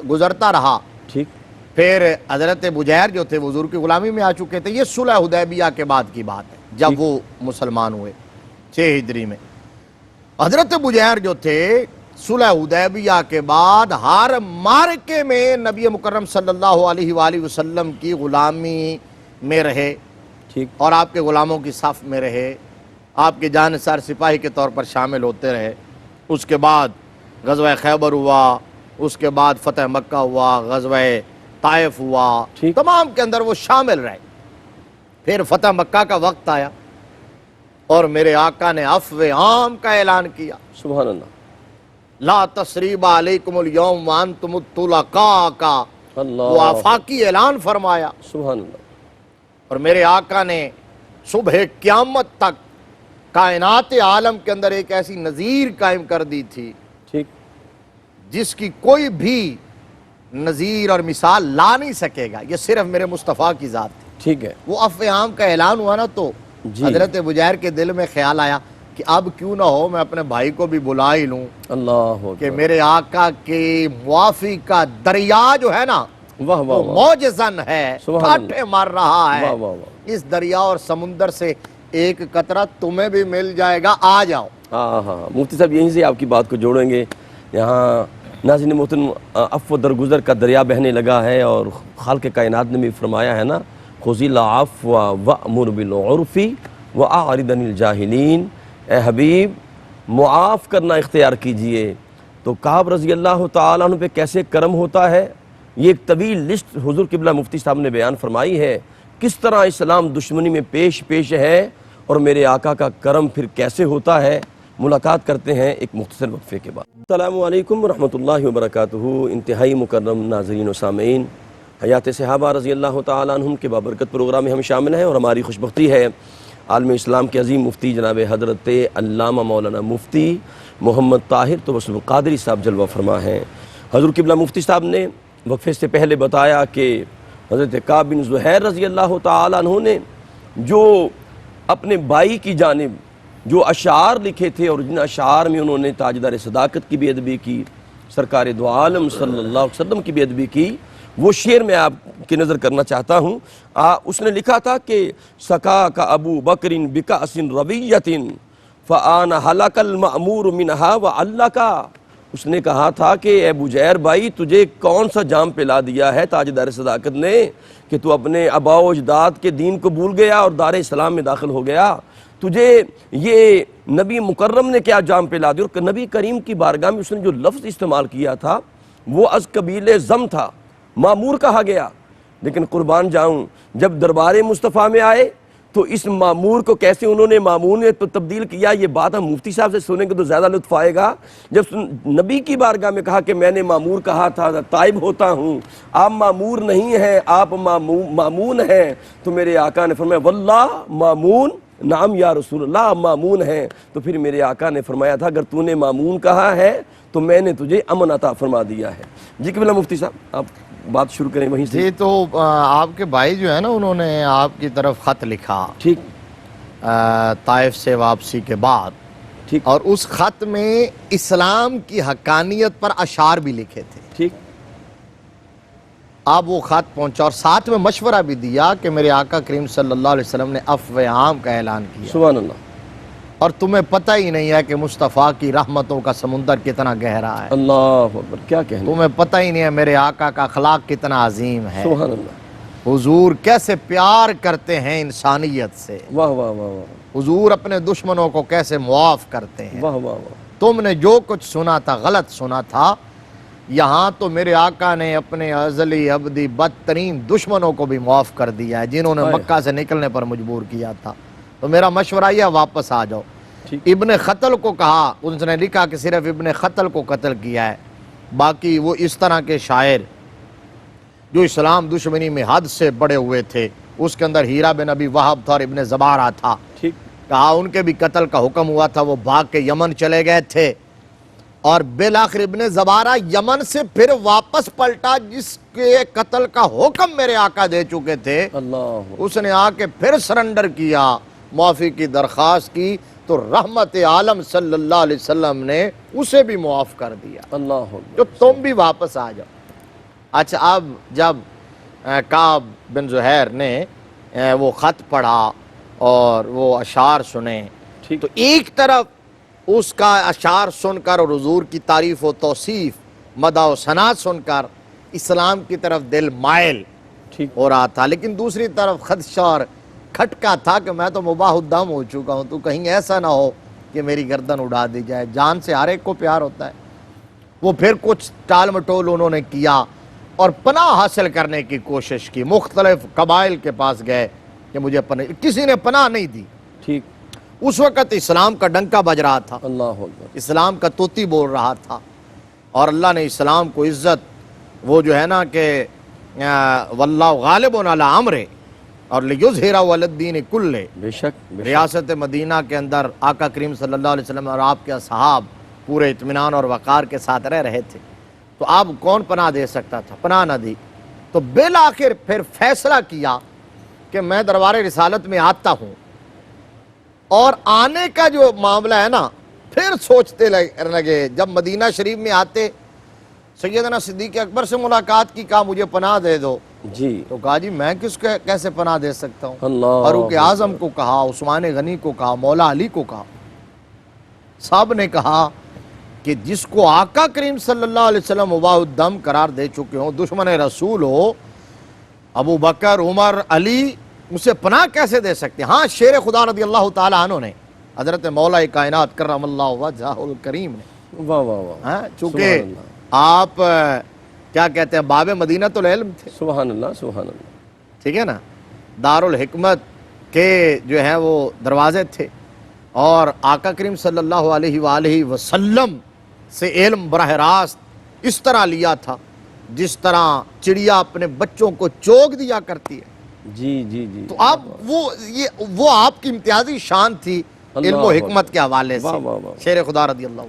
گزرتا رہا. ٹھیک، پھر حضرت بجیر جو تھے حضور کی غلامی میں آ چکے تھے. یہ صلح حدیبیہ کے بعد کی بات ہے جب وہ مسلمان ہوئے 6 ہجری میں. حضرت بجیر جو تھے صلح حدیبیہ کے بعد ہر معرکے میں نبی مکرم صلی اللہ علیہ وآلہ وسلم کی غلامی میں رہے. ٹھیک اور آپ کے غلاموں کی صف میں رہے، آپ کے جانثار سپاہی کے طور پر شامل ہوتے رہے۔ اس کے بعد غزوہ خیبر ہوا، اس کے بعد فتح مکہ ہوا، غزوہ طائف ہوا، ٹھیک۔ تمام کے اندر وہ شامل رہے۔ پھر فتح مکہ کا وقت آیا اور میرے آقا نے عفو عام کا اعلان کیا، سبحان اللہ، لا تثریب علیکم اليوم وانتم الطلقاء کا اللہ وہ آفاقی اعلان فرمایا۔ سبحان اللہ، اور میرے آقا نے صبح قیامت تک کائنات عالم کے اندر ایک ایسی نظیر قائم کر دی تھی ٹھیک جس کی کوئی بھی نظیر اور مثال لا نہیں سکے گا، یہ صرف میرے مصطفیٰ کی ذات تھی۔ ٹھیک ہے، وہ عفو عام کا اعلان ہوا نا تو جی۔ حضرت بجیر کے دل میں خیال آیا کہ اب کیوں نہ ہو میں اپنے بھائی کو بھی بلا ہی لوں اللہ کہ اکبر، میرے آقا کے معافی کا دریا جو ہے نا واہ واہ وہ واہ، موجزن ہے، سبحان اللہ، ٹھاٹھے مار رہا ہے۔ واہ واہ واہ، اس دریا اور سمندر سے ایک قطرہ تمہیں بھی مل جائے گا، آ جاؤ۔ ہاں ہاں، مفتی صاحب یہیں سے آپ کی بات کو جوڑیں گے۔ یہاں ناظرین محترم، عفو درگزر کا دریا بہنے لگا ہے، اور خالق کائنات نے بھی فرمایا ہے نا، خذ العفو وأمر بالعرف وأعرض عن الجاہلین، اے حبیب معاف کرنا اختیار کیجئے۔ تو کعب رضی اللہ تعالیٰ عنہ پہ کیسے کرم ہوتا ہے، یہ ایک طویل لسٹ حضور قبلہ مفتی صاحب نے بیان فرمائی ہے، کس طرح اسلام دشمنی میں پیش ہے اور میرے آقا کا کرم پھر کیسے ہوتا ہے۔ ملاقات کرتے ہیں ایک مختصر وقفے کے بعد۔ السلام علیکم ورحمۃ اللہ وبرکاتہ۔ انتہائی مکرم ناظرین و سامعین، حیات صحابہ رضی اللہ تعالیٰ عنہم کے بابرکت پروگرام میں ہم شامل ہیں، اور ہماری خوش بختی ہے عالم اسلام کے عظیم مفتی جناب حضرت علامہ مولانا مفتی محمد طاہر توسل قادری صاحب جلوہ فرما ہیں۔ حضور قبلہ مفتی صاحب نے وقفے سے پہلے بتایا کہ حضرت کعب بن زہیر رضی اللہ تعالیٰ عنہ نے جو اپنے بھائی کی جانب جو اشعار لکھے تھے، اور جن اشعار میں انہوں نے تاجدار صداقت کی بھی ادبی کی، سرکار دو عالم صلی اللہ علیہ وسلم کی بھی ادبی کی، وہ شعر میں آپ کی نظر کرنا چاہتا ہوں۔ اس نے لکھا تھا کہ سکا کا ابو بکر بکأس رویۃ فآن ہلاک المأمور منہا وعلہ کا، اس نے کہا تھا کہ اے بجیر بھائی، تجھے کون سا جام پلا دیا ہے تاجدار صداقت نے کہ تو اپنے آباء و اجداد کے دین کو بھول گیا اور دار اسلام میں داخل ہو گیا؟ تجھے یہ نبی مکرم نے کیا جام پلا دیا؟ اور نبی کریم کی بارگاہ میں اس نے جو لفظ استعمال کیا تھا وہ از قبیل زم تھا، مامور کہا گیا۔ لیکن قربان جاؤں، جب دربار مصطفیٰ میں آئے تو اس مامور کو کیسے انہوں نے مامون میں تبدیل کیا، یہ بات ہم مفتی صاحب سے سنیں گے تو زیادہ لطف آئے گا۔ جب نبی کی بارگاہ میں کہا کہ میں نے مامور کہا تھا، تائب ہوتا ہوں، آپ مامور نہیں ہیں، آپ مامون ہیں، تو میرے آقا نے فرمایا واللہ مامون نام یا رسول اللہ، آپ مامون ہیں۔ تو پھر میرے آقا نے فرمایا تھا اگر تو نے مامون کہا ہے تو میں نے تجھے امن عطا فرما دیا ہے۔ جی قبلہ مفتی صاحب آپ بات شروع کریں وہیں سے۔ جی تو آپ کے بھائی جو ہے نا، انہوں نے آپ کی طرف خط لکھا ٹھیک طائف سے واپسی کے بعد، ٹھیک اور اس خط میں اسلام کی حقانیت پر اشعار بھی لکھے تھے۔ ٹھیک، اب وہ خط پہنچا اور ساتھ میں مشورہ بھی دیا کہ میرے آقا کریم صلی اللہ علیہ وسلم نے عفو عام کا اعلان کیا، سبحان اللہ، اور تمہیں پتہ ہی نہیں ہے کہ مصطفیٰ کی رحمتوں کا سمندر کتنا گہرا ہے، اللہ اکبر، کیا کہنا، تمہیں پتہ ہی نہیں ہے میرے آقا کا اخلاق کتنا عظیم ہے، سبحان اللہ، حضور کیسے پیار کرتے ہیں انسانیت سے، واہ واہ واہ واہ، حضور اپنے دشمنوں کو کیسے معاف کرتے ہیں، واہ واہ واہ، تم نے جو کچھ سنا تھا غلط سنا تھا، یہاں تو میرے آقا نے اپنے ازلی ابدی بدترین دشمنوں کو بھی معاف کر دیا ہے جنہوں نے مکہ سے نکلنے پر مجبور کیا تھا۔ تو میرا مشورہ یہ واپس آ جاؤ۔ ابن قتل کو کہا، اس نے لکھا کہ صرف ابن قتل کو قتل کیا ہے، باقی وہ اس طرح کے شاعر جو اسلام دشمنی میں حد سے بڑے ہوئے تھے، اس کے اندر ہیرا بن ابی وہب تھا اور ابن زبارہ تھا، ٹھیک، کہا ان کے بھی قتل کا حکم ہوا تھا، وہ بھاگ کے یمن چلے گئے تھے، اور بالآخر ابن زبارہ یمن سے پھر واپس پلٹا جس کے قتل کا حکم میرے آقا دے چکے تھے، اللہ، اس نے آ کے پھر سرنڈر کیا، معافی کی درخواست کی، تو رحمت عالم صلی اللہ علیہ وسلم نے اسے بھی معاف کر دیا، اللہ جو تم بھی واپس آ جاؤ۔ اچھا، اب جب کعب بن زہیر نے وہ خط پڑھا اور وہ اشعار سنے، ٹھیک، تو ایک طرف اس کا اشعار سن کر اور حضور کی تعریف و توصیف، مدح و ثنا سن کر اسلام کی طرف دل مائل ٹھیک، ہو رہا تھا، لیکن دوسری طرف خدشہ اور کھٹکا تھا کہ میں تو مباح الدم ہو چکا ہوں، تو کہیں ایسا نہ ہو کہ میری گردن اڑا دی جائے۔ جان سے ہر ایک کو پیار ہوتا ہے۔ وہ پھر کچھ ٹال مٹول انہوں نے کیا اور پناہ حاصل کرنے کی کوشش کی، مختلف قبائل کے پاس گئے کہ مجھے پناہ، کسی نے پناہ نہیں دی۔ ٹھیک، اس وقت اسلام کا ڈنکا بج رہا تھا، اللہ اکبر، اسلام کا طوطی بول رہا تھا، اور اللہ نے اسلام کو عزت، وہ جو ہے نا کہ واللہ غالب علی امرہ اور لیظہرہ علی الدین کلہ۔ بے شک، بے شک، ریاست مدینہ کے اندر آقا کریم صلی اللہ علیہ وسلم اور آپ کے اصحاب پورے اطمینان اور وقار کے ساتھ رہ رہے تھے، تو آپ کون پناہ دے سکتا تھا؟ پناہ نہ دی۔ تو بالآخر پھر فیصلہ کیا کہ میں دربار رسالت میں آتا ہوں، اور آنے کا جو معاملہ ہے نا، پھر سوچتے لگے، جب مدینہ شریف میں آتے سیدنا صدیق اکبر سے ملاقات کی، کہا مجھے پناہ دے دو، جی، تو کہا جی میں کس کو کیسے پناہ دے سکتا ہوں؟ اللہ فاروق اعظم کو کہا، عثمان غنی کو کہا، مولا علی کو کہا، سب نے کہا کہ جس کو آقا کریم صلی اللہ علیہ وسلم مباح الدم قرار دے چکے ہوں، دشمن رسول ہو، ابو بکر، عمر، علی، اسے پناہ کیسے دے سکتے ہیں؟ ہاں، شیر خدا رضی اللہ تعالیٰ عنہ نے، حضرت مولا کائنات کرم اللہ وجہہ الکریم نے، واہ واہ واہ، ہاں، چونکہ سبحان اللہ، آپ کیا کہتے ہیں، باب مدینہ العلم تھے، سبحان اللہ، سبحان اللہ، ٹھیک ہے نا، دارالحکمت کے جو ہیں وہ دروازے تھے، اور آقا کریم صلی اللہ علیہ وآلہ وسلم سے علم براہ راست اس طرح لیا تھا جس طرح چڑیا اپنے بچوں کو چوگ دیا کرتی ہے۔ جی جی جی، تو آپ وہ آپ کی امتیازی شان تھی علم و حکمت کے حوالے سے، واہ واہ واہ۔ شیر خدا رضی اللہ۔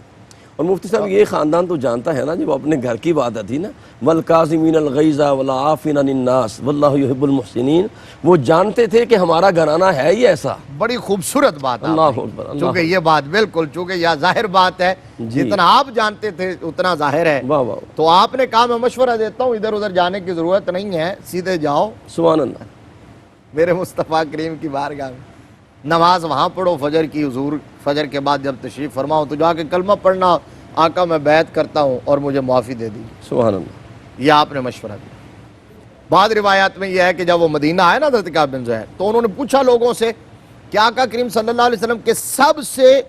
اور مفتی صاحب یہ خاندان تو جانتا ہے نا جب اپنے گھر کی بات آتی نا، والکاظمین الغیظ والعافین عن الناس واللہ یحب المحسنین، وہ جانتے تھے کہ ہمارا گھرانہ ہے ہی ایسا۔ بڑی خوبصورت بات آپ اللہ نے، اکبر، اللہ چونکہ یہ بات بالکل، چونکہ یہ ظاہر بات ہے، جی، جتنا آپ جانتے تھے اتنا ظاہر ہے۔ واہ واہ، تو آپ نے کہا میں مشورہ دیتا ہوں، ادھر ادھر جانے کی ضرورت نہیں ہے، سیدھے جاؤ سبحان اللہ، میرے مصطفیٰ کریم کی بارگاہ میں، نماز وہاں پڑھو فجر کی، حضور فجر کے بعد جب تشریف فرماؤ تو جا کے کلمہ پڑھنا، آقا میں بیعت کرتا ہوں اور مجھے معافی دے دیجیے۔ سبحان اللہ، یہ آپ نے مشورہ دیا۔ بعض روایات میں یہ ہے کہ جب وہ مدینہ آئے نا حضرت کعب بن زہیر، تو انہوں نے پوچھا لوگوں سے کہ آقا کریم صلی اللہ علیہ وسلم کے سب سے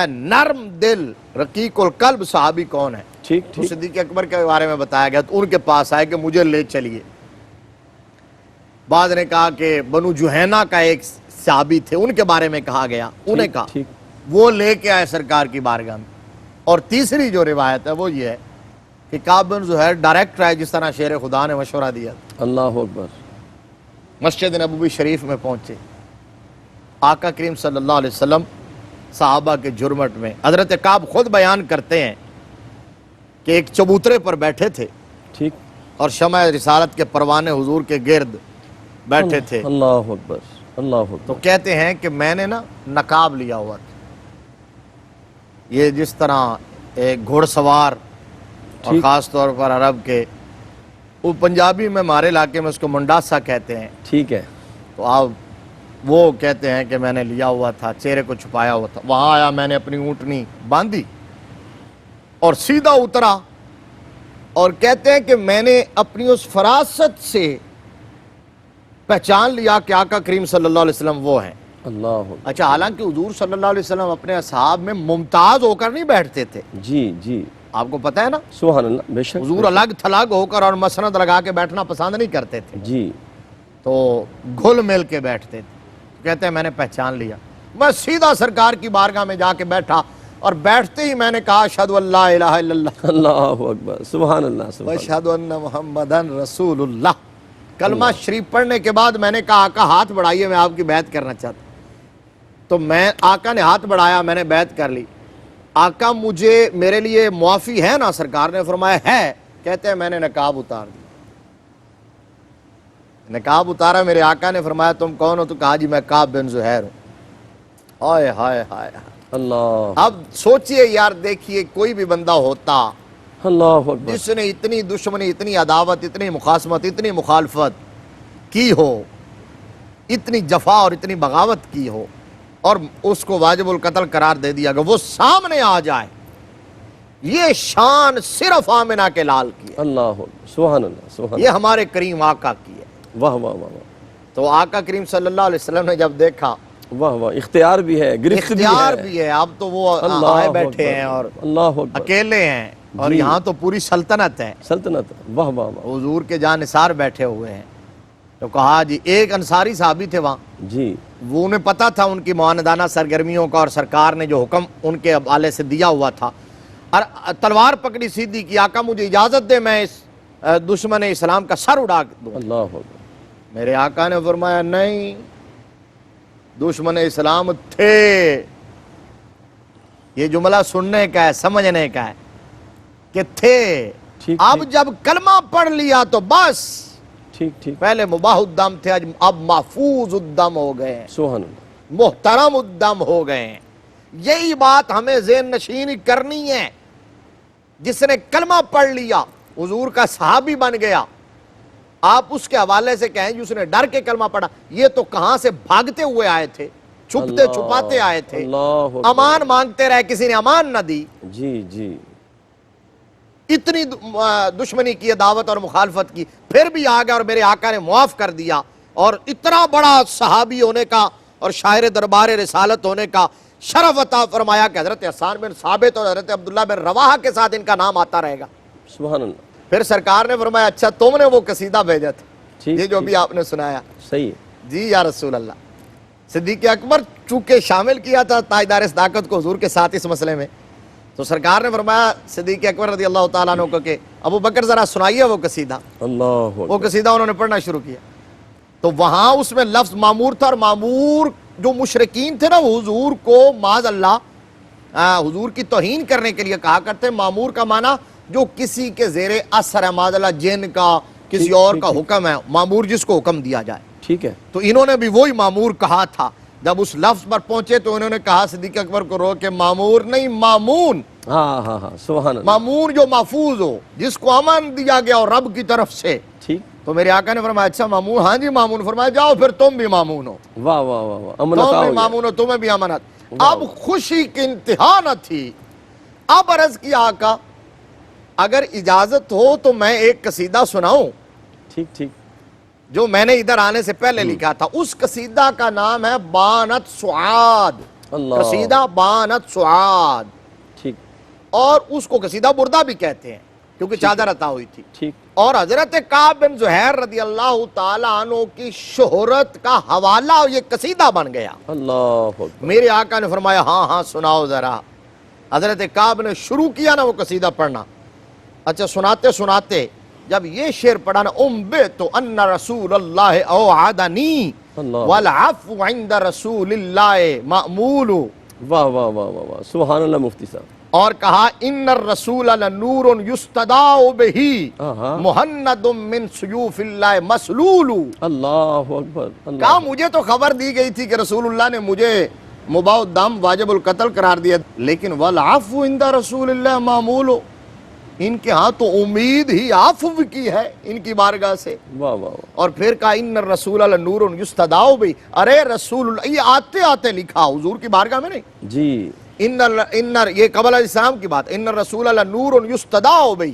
نرم دل، رقیق القلب صحابی کون ہے؟ ٹھیک تو ٹھیک، صدیق اکبر کے بارے میں بتایا گیا، تو ان کے پاس آئے کہ مجھے لے چلیے۔ بعض نے کہا کہ بنو جوہینہ کا ایک صحابی تھے، ان کے بارے میں کہا گیا، انہیں کہا ٹھیک، وہ لے کے آئے سرکار کی بارگاہ میں۔ اور تیسری جو روایت ہے وہ یہ ہے کہ کعب بن زہیر ڈائریکٹ آئے، جس طرح شیر خدا نے مشورہ دیا، اللہ اکبر، مسجد نبوی شریف میں پہنچے، آقا کریم صلی اللہ علیہ وسلم صحابہ کے جھرمٹ میں، حضرت کعب خود بیان کرتے ہیں کہ ایک چبوترے پر بیٹھے تھے ٹھیک، اور شمع رسالت کے پروانے حضور کے گرد بیٹھے تھے، اللہ اکبر، اللہ تو اکبر، کہتے ہیں کہ میں نے نا نقاب لیا ہوا تھا، یہ جس طرح ایک گھوڑ سوار، اور ٹھیک، خاص طور پر عرب کے، وہ پنجابی میں ہمارے علاقے میں اس کو منڈاسا کہتے ہیں، ٹھیک ہے، تو آپ وہ کہتے ہیں کہ میں نے لیا ہوا تھا، چہرے کو چھپایا ہوا تھا، وہاں آیا، میں نے اپنی اونٹنی باندھی اور سیدھا اترا، اور کہتے ہیں کہ میں نے اپنی اس فراست سے پہچان لیا کہ آقا کریم صلی اللہ علیہ وسلم وہ ہیں۔ اللہ اکبر، اچھا، حالانکہ حضور صلی اللہ علیہ وسلم اپنے اصحاب میں ممتاز ہو کر نہیں بیٹھتے تھے، جی جی، آپ کو پتہ ہے نا، سبحان اللہ، بے شک، حضور الگ تھلگ ہو کر اور مسند لگا کے بیٹھنا پسند نہیں کرتے تھے، جی، تو گھل مل کے بیٹھتے تھے۔ کہتے ہیں میں نے پہچان لیا، میں سیدھا سرکار کی بارگاہ میں جا کے بیٹھا، اور بیٹھتے ہی میں نے کہا اشہد ان لا الہ الا اللہ اللہ اکبر، سبحان اللہ، سبحان اللہ، واشہد ان محمدن رسول اللہ۔ کلمہ شریف پڑھنے کے بعد میں نے کہا آقا ہاتھ بڑھائیے، میں آپ کی بیعت کرنا چاہتا ہوں۔ تو آقا نے ہاتھ بڑھایا، میں نے بیعت کر لی۔ آقا مجھے میرے لیے معافی ہے نا؟ سرکار نے فرمایا ہے۔ کہتے ہیں میں نے نقاب اتار دیا، نقاب اتارا، میرے آقا نے فرمایا تم کون ہو؟ تو کہا جی میں کعب بن زہیر ہوں۔ ہائے ہائے ہائے، اللہ، اب سوچئے یار، دیکھیے کوئی بھی بندہ ہوتا اللہ اکبر، جس نے اتنی دشمنی، اتنی عداوت، اتنی مخاصمت، اتنی مخالفت کی ہو، اتنی جفا اور اتنی بغاوت کی ہو، اور اس کو واجب القتل قرار دے دیا گیا، وہ سامنے آ جائے، یہ شان صرف آمنہ کے لال کی ہے، اللہ اکبر، سبحان اللہ، سبحان یہ ہمارے کریم آقا کی ہے۔ اللہ، واہ واہ واہ واہ، تو آقا کریم صلی اللہ علیہ وسلم نے جب دیکھا واہ واہ، اختیار بھی ہے، گرفت بھی اختیار ہے، بھی ہے، اب تو وہ اللہ آئے بیٹھے اکبر، ہیں اور اللہ اکبر، اکیلے ہیں، اور جی۔ یہاں تو پوری سلطنت ہے، سلطنت، واہ واہ واہ، حضور کے جانثار بیٹھے ہوئے ہیں۔ تو کہا جی، ایک انصاری صحابی تھے وہاں، جی وہ انہیں پتا تھا ان کی معاندانہ سرگرمیوں کا، اور سرکار نے جو حکم ان کے حوالے سے دیا ہوا تھا، اور تلوار پکڑی سیدھی کی، آقا مجھے اجازت دے میں اس دشمن اسلام کا سر اڑا دوں۔ اللہ اکبر، میرے آقا نے فرمایا نہیں، دشمن اسلام تھے، یہ جملہ سننے کا ہے، سمجھنے کا ہے کہ تھے، ٹھیک اب جب کلمہ پڑھ لیا تو بس، ٹھیک ٹھیک، پہلے مباح الدم تھے، اب محفوظ الدم ہو گئے ہیں، سبحان اللہ، محترم الدم ہو گئے ہیں۔ یہی بات ہمیں ذہن نشینی کرنی ہے۔ جس نے کلمہ پڑھ لیا، حضور کا صحابی بن گیا، آپ اس کے حوالے سے کہیں جس نے ڈر کے کلمہ پڑھا، یہ تو کہاں سے بھاگتے ہوئے آئے تھے، چھپتے اللہ، چھپاتے آئے تھے، اللہ اکبر، امان مانگتے رہے، کسی نے امان نہ دی، جی جی، اتنی دشمنی کی، دعوت اور مخالفت کی، پھر بھی آ گیا اور میرے آقا نے معاف کر دیا، اور اتنا بڑا صحابی ہونے کا اور شاعر دربار رسالت ہونے کا شرف عطا فرمایا کہ حضرت حسان بن ثابت اور حضرت عبداللہ بن رواحہ کے ساتھ ان کا نام آتا رہے گا۔ سبحان اللہ، پھر سرکار نے فرمایا اچھا تم نے وہ قصیدہ بھیجا تھا، ٹھیک یہ جو ٹھیک، بھی آپ نے سنایا؟ صحیح ہے، جی یا رسول اللہ۔ صدیق اکبر چونکہ شامل کیا تھا تاجدار صداقت کو حضور کے ساتھ اس مسئلے میں، تو سرکار نے فرمایا صدیق اکبر رضی اللہ تعالیٰ عنہ کو کہ ابو بکر ذرا سنائیے وہ قصیدہ۔ اللہ وہ اکبر، قصیدہ انہوں نے پڑھنا شروع کیا، تو وہاں اس میں لفظ معمور تھا، اور معمور جو مشرکین تھے نا، وہ حضور کو معاذ اللہ حضور کی توہین کرنے کے لیے کہا کرتے ہیں۔ معمور کا معنی جو کسی کے زیر اثر ہے، معاذ اللہ جن کا، کسی اور کا حکم ہے، معمور جس کو حکم دیا جائے، ٹھیک ہے، تو انہوں نے بھی وہی معمور کہا تھا۔ جب اس لفظ پر پہنچے تو انہوں نے کہا صدیق اکبر کو رو کے معمور نہیں، مامون، ہاں ہاں ہاں، سبحان اللہ، مامون جو محفوظ ہو، جس کو امن دیا گیا اور رب کی طرف سے۔ ٹھیک، تو میرے آقا نے فرمایا اچھا مامون، ہاں جی مامون، فرمایا جاؤ پھر تم بھی مامون ہو، واہ واہ واہ واہ، امن تم عطا بھی ہو گیا، مامون ہو، تمہیں بھی امانت۔ واہ۔ اب خوشی کی انتہا نہ تھی، اب عرض کیا آقا اگر اجازت ہو تو میں ایک قصیدہ سناؤں ٹھیک ٹھیک، جو میں نے ادھر آنے سے پہلے لکھا تھا۔ اس قصیدہ کا نام ہے بانت سعاد، اللہ، قصیدہ بانت سعاد، ٹھیک اور اس کو قصیدہ بردہ بھی کہتے ہیں کیونکہ چادر عطا ہوئی تھی۔ ٹھیک، اور حضرت کعب بن زہیر رضی اللہ تعالیٰ عنہ کی شہرت کا حوالہ یہ قصیدہ بن گیا۔ اللہ اکبر، میرے آقا نے فرمایا ہاں ہاں سناؤ ذرا۔ حضرت کعب نے شروع کیا نا وہ قصیدہ پڑھنا، اچھا سناتے سناتے جب یہ شعر پڑھا نا، امبت ان رسول اللہ اوعدنی اللہ، والعفو عند رسول اللہ مأمول، واہ واہ واہ واہ واہ، سبحان اللہ مفتی صاحب، اور کہا ان الرسول لنور یستداء بہ ہاں، مہند من سیوف اللہ مسلول۔ اللہ اکبر، اللہ، کہا مجھے تو خبر دی گئی تھی کہ رسول اللہ نے مجھے مباح الدم واجب القتل قرار دیا، لیکن والعفو عند رسول اللہ معمول، ان کے ہاں تو امید ہی عفو کی ہے ان کی بارگاہ سے۔ واہ واہ واہ، اور پھر کہا ان الرسول لنور یستداء بہ، ارے رسول اللہ، یہ آتے آتے لکھا حضور کی بارگاہ میں نہیں، جی، یہ قبل الاسلام کی بات، ان الرسول لنور یستداء بہ،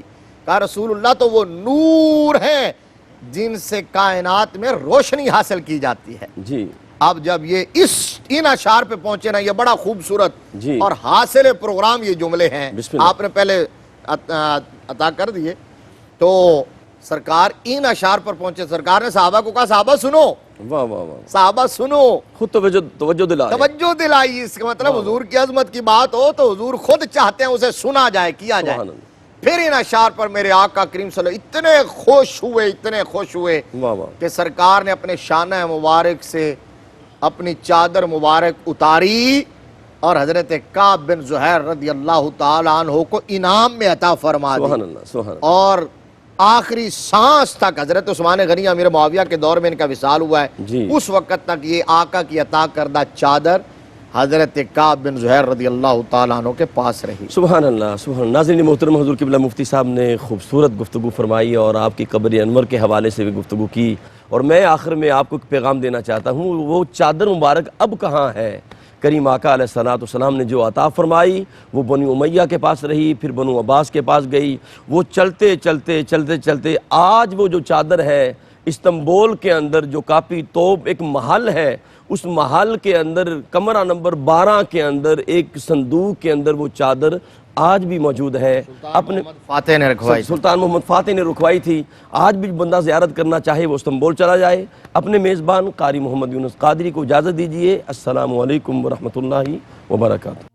کہا رسول اللہ تو وہ نور ہیں جن سے کائنات میں روشنی حاصل کی جاتی ہے۔ جی اب جب یہ ان اشعار پہ پہنچے نا، یہ بڑا خوبصورت جی، اور حاصل پروگرام یہ جملے ہیں، بسم اللہ، آپ نے پہلے عطا کر دیے، تو سرکار ان اشعار پر پہنچے، سرکار نے صحابہ کو کہا صحابہ سنو، واہ واہ واہ، صحابہ سنو، خود توجہ دلا رہے ہیں، توجہ دلائی۔ اس کا مطلب حضور کی عظمت کی بات ہو تو حضور خود چاہتے ہیں اسے سنا جائے، کیا جائے۔ سبحان اللہ، پھر ان اشعار پر میرے آقا کریم صلی اللہ علیہ وسلم اتنے خوش ہوئے واہ واہ، کہ سرکار نے اپنے شانہ مبارک سے اپنی چادر مبارک اتاری اور حضرت کعب بن زہیر رضی اللہ تعالیٰ عنہ کو انعام میں عطا فرما دی، سبحان اللہ، سبحان اللہ، اور آخری سانس تک حضرت عثمان غنی امیر معاویہ کے دور میں ان کا وصال ہوا ہے، جی، اس وقت تک یہ آقا کی عطا کردہ چادر حضرت کعب بن زہیر رضی اللہ تعالیٰ عنہ کے پاس رہی۔ سبحان اللہ، سبحان اللہ۔ ناظرین محترم، حضور قبلہ مفتی صاحب نے خوبصورت گفتگو فرمائی اور آپ کی قبر انور کے حوالے سے بھی گفتگو کی، اور میں آخر میں آپ کو ایک پیغام دینا چاہتا ہوں، وہ چادر مبارک اب کہاں ہے؟ کریم آقا علیہ السلام نے جو عطا فرمائی وہ بنو امیہ کے پاس رہی، پھر بنو عباس کے پاس گئی، وہ چلتے چلتے چلتے چلتے آج وہ جو چادر ہے استنبول کے اندر جو کاپی توپ ایک محل ہے، اس محل کے اندر کمرہ نمبر 12 کے اندر ایک صندوق کے اندر وہ چادر آج بھی موجود ہے۔ اپنے محمد فاتح نے رکھوائی تھی۔ سلطان محمد فاتح نے رکھوائی تھی۔ آج بھی بندہ زیارت کرنا چاہے وہ استنبول چلا جائے۔ اپنے میزبان قاری محمد یونس قادری کو اجازت دیجیے۔ السلام علیکم ورحمۃ اللہ وبرکاتہ۔